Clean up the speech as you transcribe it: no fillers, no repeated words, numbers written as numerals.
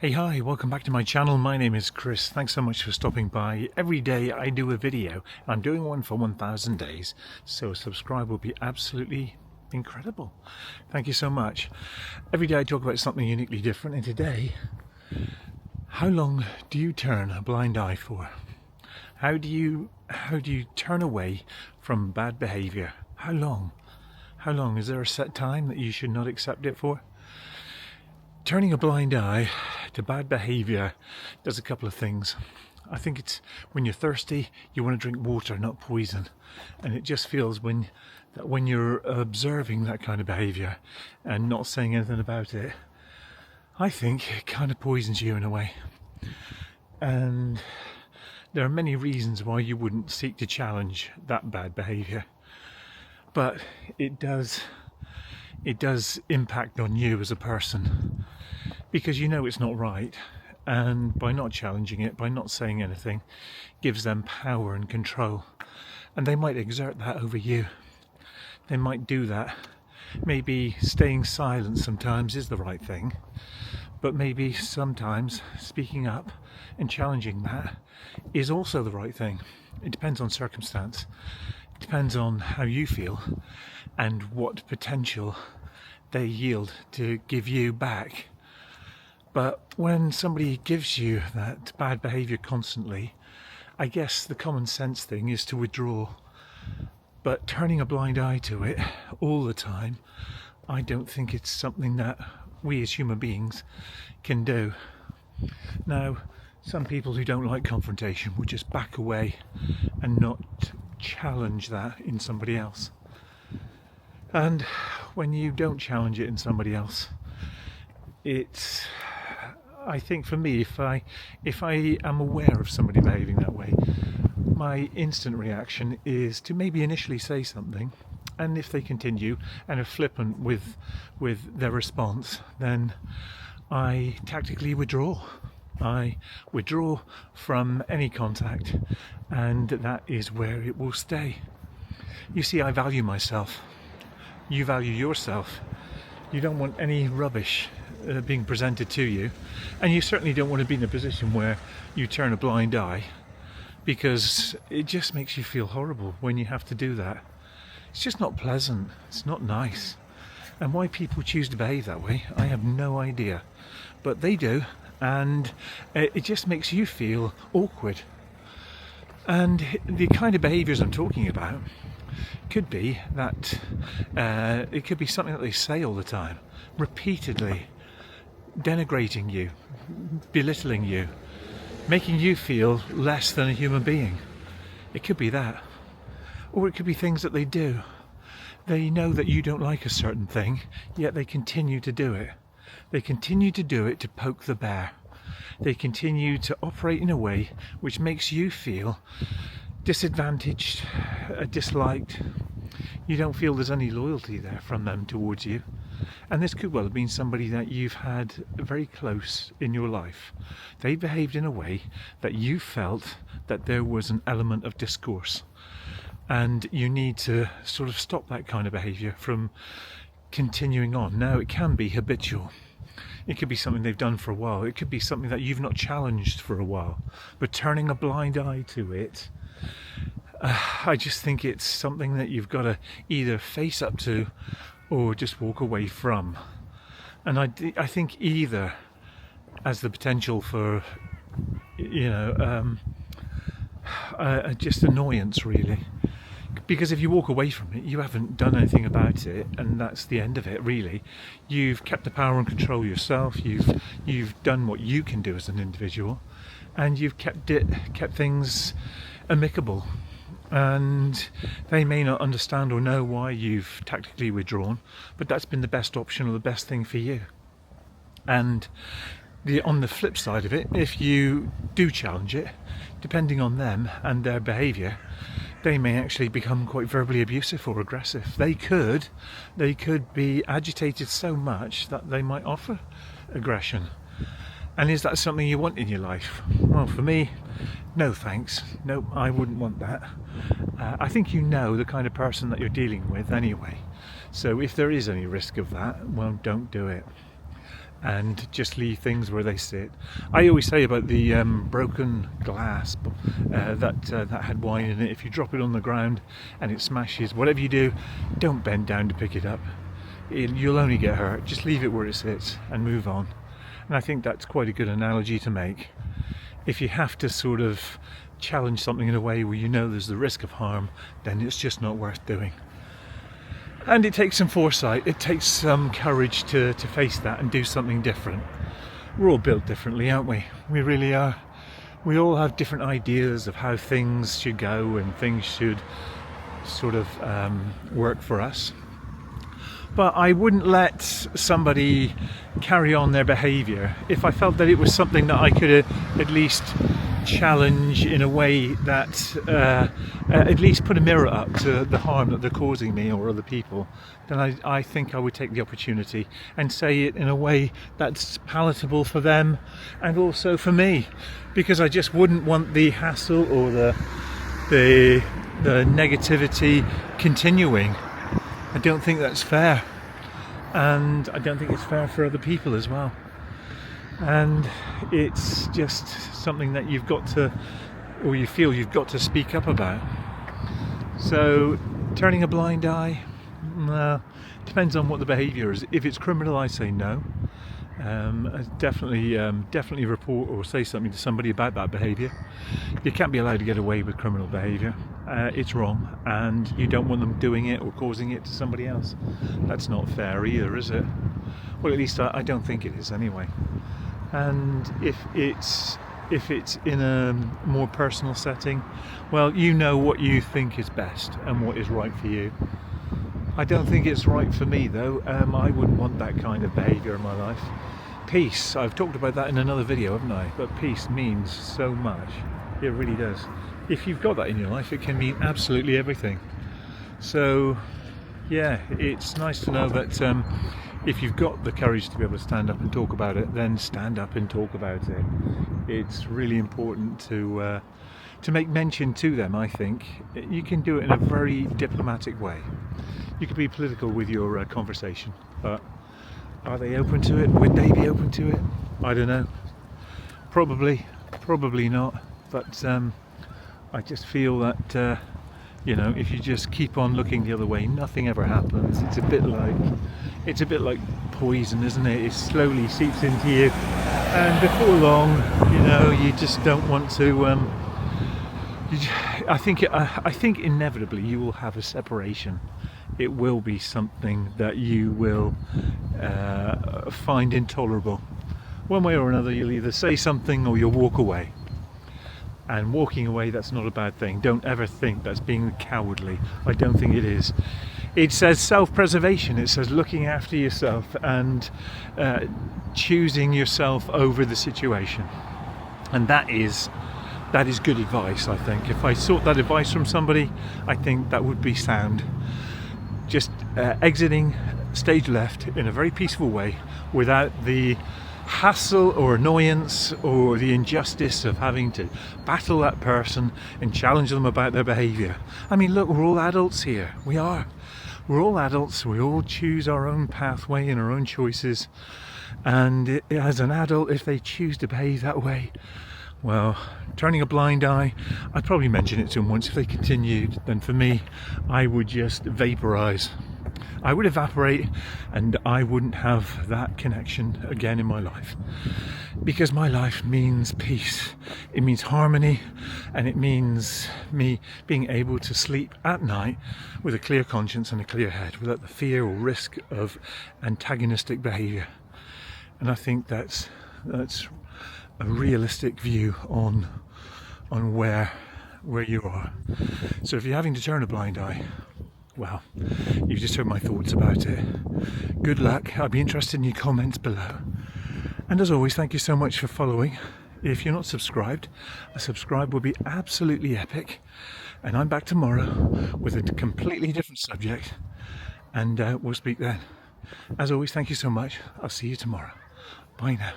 Hey, hi, welcome back to my channel. My name is Chris. Thanks so much for stopping by. Every day I do a video. I'm doing one for 1,000 days, so a subscribe will be absolutely incredible. Thank you so much. Every day I talk about something uniquely different, and today, how long do you turn a blind eye for? How do you turn away from bad behavior? How long? How long? Is there a set time that you should not accept it for? Turning a blind eye to bad behaviour does a couple of things. I think it's when you're thirsty, you want to drink water, not poison. And it just feels when you're observing that kind of behaviour and not saying anything about it, I think it kind of poisons you in a way. And there are many reasons why you wouldn't seek to challenge that bad behaviour. But it does impact on you as a person, because you know it's not right, and by not challenging it, by not saying anything, gives them power and control, and they might exert that over you. They might do that. Maybe staying silent sometimes is the right thing, but maybe sometimes speaking up and challenging that is also the right thing. It depends on circumstance. It depends on how you feel and what potential they yield to give you back. But when somebody gives you that bad behaviour constantly, I guess the common sense thing is to withdraw. But turning a blind eye to it all the time, I don't think it's something that we as human beings can do. Now, some people who don't like confrontation will just back away and not challenge that in somebody else. And when you don't challenge it in somebody else, I think for me, if I am aware of somebody behaving that way, my instant reaction is to maybe initially say something, and if they continue and are flippant with their response, then I tactically withdraw. I withdraw from any contact, and that is where it will stay. You see, I value myself. You value yourself. You don't want any rubbish being presented to you, and you certainly don't want to be in a position where you turn a blind eye, because it just makes you feel horrible when you have to do that. It's just not pleasant. It's not nice. And why people choose to behave that way, I have no idea, but they do, and it just makes you feel awkward. And the kind of behaviours I'm talking about could be that it could be something that they say all the time, repeatedly, denigrating you, belittling you, making you feel less than a human being. It could be that. Or it could be things that they do. They know that you don't like a certain thing, yet they continue to do it. They continue to do it to poke the bear. They continue to operate in a way which makes you feel disadvantaged, disliked. You don't feel there's any loyalty there from them towards you. And this could well have been somebody that you've had very close in your life. They behaved in a way that you felt that there was an element of discourse, and you need to sort of stop that kind of behaviour from continuing on. Now, it can be habitual. It could be something they've done for a while. It could be something that you've not challenged for a while. But turning a blind eye to it, I just think it's something that you've got to either face up to or just walk away from. And I think either has the potential for, just annoyance, really. Because if you walk away from it, you haven't done anything about it, and that's the end of it, really. You've kept the power and control yourself. You've done what you can do as an individual, and you've kept things amicable. And they may not understand or know why you've tactically withdrawn, but that's been the best option or the best thing for you. And on the flip side of it, if you do challenge it, depending on them and their behaviour, they may actually become quite verbally abusive or aggressive. They could be agitated so much that they might offer aggression. And is that something you want in your life? Well, for me, no thanks. No, I wouldn't want that. I think you know the kind of person that you're dealing with anyway. So if there is any risk of that, well, don't do it. and just leave things where they sit. I always say about the broken glass that had wine in it, if you drop it on the ground and it smashes, whatever you do, don't bend down to pick it up. You'll only get hurt. Just leave it where it sits and move on. And I think that's quite a good analogy to make. If you have to sort of challenge something in a way where you know there's the risk of harm, then it's just not worth doing. And it takes some foresight, it takes some courage to face that and do something different. We're all built differently, aren't we? We really are. We all have different ideas of how things should go and things should sort of work for us. But I wouldn't let somebody carry on their behaviour if I felt that it was something that I could at least challenge in a way that at least put a mirror up to the harm that they're causing me or other people. Then I think I would take the opportunity and say it in a way that's palatable for them and also for me, because I just wouldn't want the hassle or the negativity continuing. I don't think that's fair, and I don't think it's fair for other people as well. And it's just something that you've got to, or you feel you've got to speak up about. So turning a blind eye, depends on what the behaviour is. If it's criminal, I say no. Definitely report or say something to somebody about that behaviour. You can't be allowed to get away with criminal behaviour. It's wrong, and you don't want them doing it or causing it to somebody else. That's not fair either, is it? Well, at least I don't think it is anyway. And if it's in a more personal setting, well, you know what you think is best and what is right for you. I don't think it's right for me though. I wouldn't want that kind of behaviour in my life. Peace, I've talked about that in another video, haven't I? But peace means so much. It really does. If you've got that in your life, it can mean absolutely everything. So yeah, it's nice to know that if you've got the courage to be able to stand up and talk about it, then stand up and talk about it. It's really important to make mention to them, I think. You can do it in a very diplomatic way. You could be political with your conversation, but are they open to it? Would they be open to it? I don't know. Probably not. But I just feel that if you just keep on looking the other way, nothing ever happens. It's a bit like poison, isn't it? It slowly seeps into you, and before long, you just don't want to. I think inevitably you will have a separation. It will be something that you will find intolerable. One way or another, you'll either say something or you'll walk away. And walking away, that's not a bad thing. Don't ever think that's being cowardly. I don't think it is. It says self-preservation. It says looking after yourself and choosing yourself over the situation. And that is good advice, I think. If I sought that advice from somebody, I think that would be sound. Just exiting stage left in a very peaceful way without the hassle or annoyance or the injustice of having to battle that person and challenge them about their behaviour. I mean, look, we're all adults here. We are. We're all adults. We all choose our own pathway and our own choices. And as an adult, if they choose to behave that way, well, turning a blind eye, I'd probably mention it to them once. If they continued, then for me, I would just vaporise. I would evaporate, and I wouldn't have that connection again in my life. Because my life means peace. It means harmony, and it means me being able to sleep at night with a clear conscience and a clear head, without the fear or risk of antagonistic behaviour. And I think that's a realistic view on where you are. So if you're having to turn a blind eye, well, you've just heard my thoughts about it. Good luck. I'll be interested in your comments below. And as always, thank you so much for following. If you're not subscribed, a subscribe would be absolutely epic. And I'm back tomorrow with a completely different subject, and we'll speak then. As always, thank you so much. I'll see you tomorrow. Bye now.